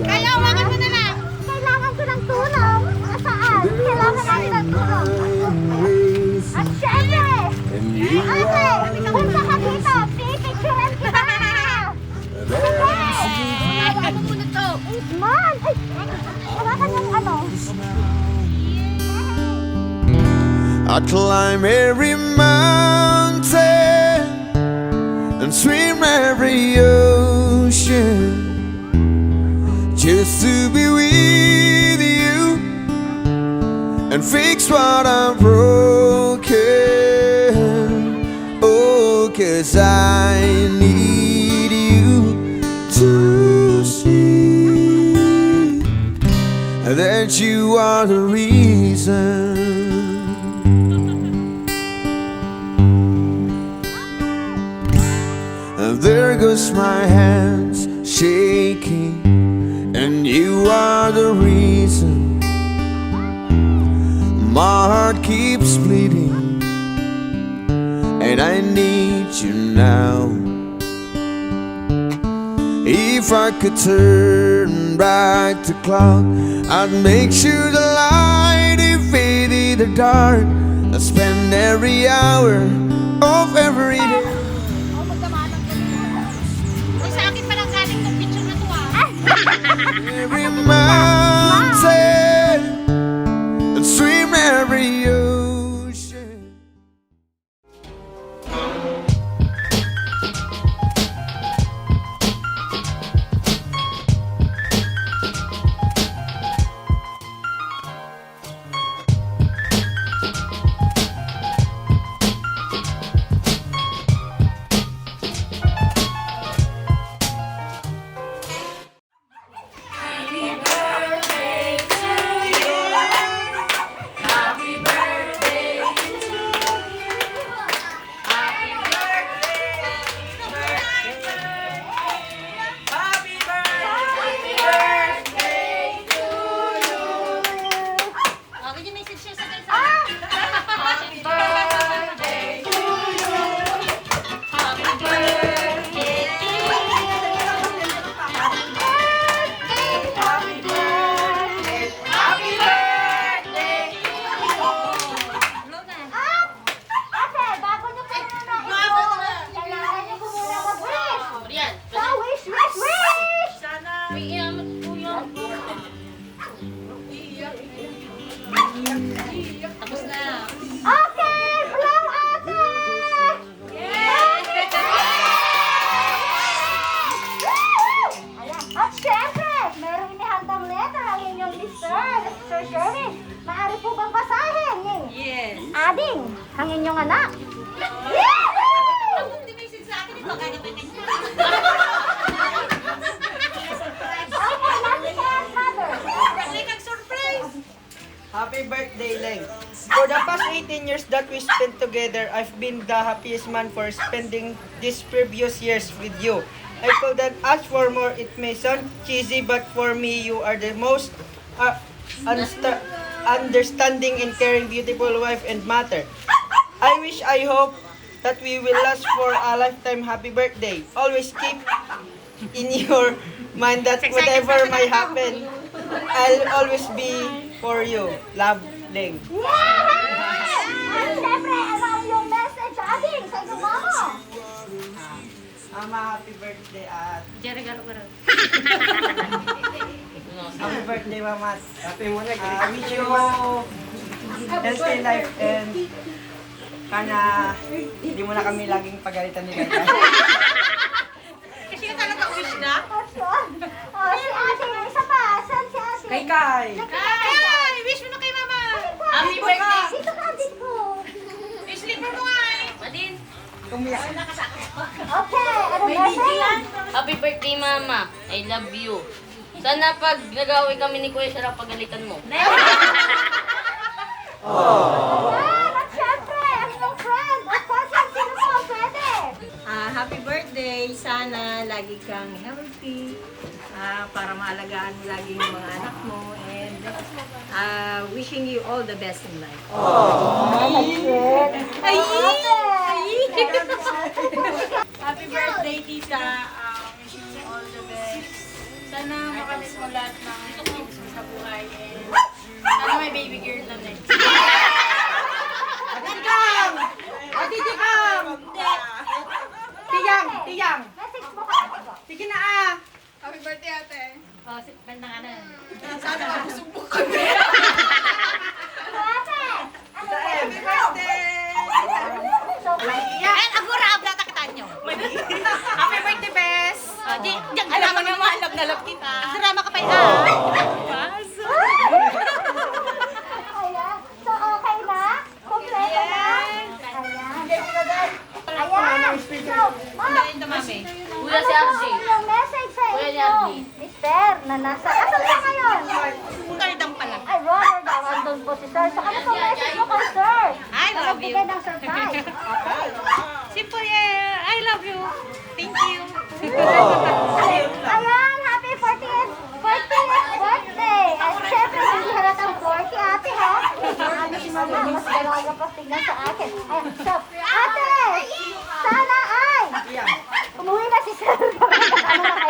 Kaya hawakan mo na lang. Kailangan ko ng tulong. Saan? Kailangan natin ng tulong. At syempre, ate, punta ka dito. Pipicturean kita. Hawakan mo muna to. Man! Ay, hawakan yung ano. I'd climb every mountain and swim every ocean just to be with you and fix what I'm broken. Oh, 'cause I need you to see that you are the reason. And there goes my hands shaking, and you are the reason my heart keeps bleeding, and I need you now. If I could turn back the clock, I'd make sure the light invaded the dark. I spend every hour of every day. Every mountain and swim every ocean. Tapos na. Okay, blow ate! At syempre, merong inihandang letter ang inyong lister, Sir Sherwin. Maaari po bang basahin ni Yes. Ading, ang inyong anak? Ako hindi may sin sa akin ito. Kaya natin. Okay, natin kay mother. Kasi nag-surprise. Happy birthday, Leng. For the past 18 years that we spent together, I've been the happiest man for spending these previous years with you. I couldn't ask for more. It may sound cheesy, but for me, you are the most understanding and caring, beautiful wife and mother. I hope that we will last for a lifetime. Happy birthday. Always keep in your mind that whatever might happen, I'll always be for you. Love, Leng. At syempre, ano ang iyong message, Ading, sa inyong mama? Mama, happy birthday at Jerry, garo ka rin. happy birthday, Mama. Happy mo na. Wish you healthy life and kana hindi mo na kami laging pagalitan ni Kay. Kasi yung talaga wish na. Oh, si ate, isa pa. Saan si ate? Kay Kay. Ay, wish mo na kay mama. Happy birthday. Dito ka, dito. I-sleeper mo nga eh. Madin. Kumiyak. Okay, ano message? Happy birthday, Mama. I love you. Sana pag nag-away kami ni Kuya, sarap pagalitan mo. Yan, at syempre, ang iyong friend. At cousin, sino po, pwede? Happy birthday! Sana lagi kang healthy para maalagaan mo lagi yung mga anak mo and wishing you all the best in life. Ay! Happy birthday, tita. Wishing you all the best. Sana makalis mo lahat ng dreams mo sa buhay. And sana may baby girl na next. Titikam! Titikam! Tiyang! Tiyang! Message mo ka. Sige na ah! Happy birthday, ate. Oh, banda ka na. Sana makusubok kami. Ate! Happy birthday! So, And agura, ablata kita nyo. Happy birthday, best. Diyan, alam mo naman, love kita. Drama ka pa yun. Ayan. So, okay na? Kompleto na? Ayan. Ayan. So, Mami. Kuya si RJ. yung message sa Kuya ni inyo, RJ. Mister, na nasa, asan siya ngayon? Third pala. Ay, Rotterdam, andun po si Sir. So, ano po message mo kay Sir? I Na love you. nagbigay ng surprise. Okay. Simple, I love you. Thank you. Ayan, happy 40th birthday! At syempre, hindi halatang 40, ate, ha? Ano si mama, mas dalaga pa tingnan sa akin. Ayan, so, ate! Sana ay! Umuwi na si Sir. Ano na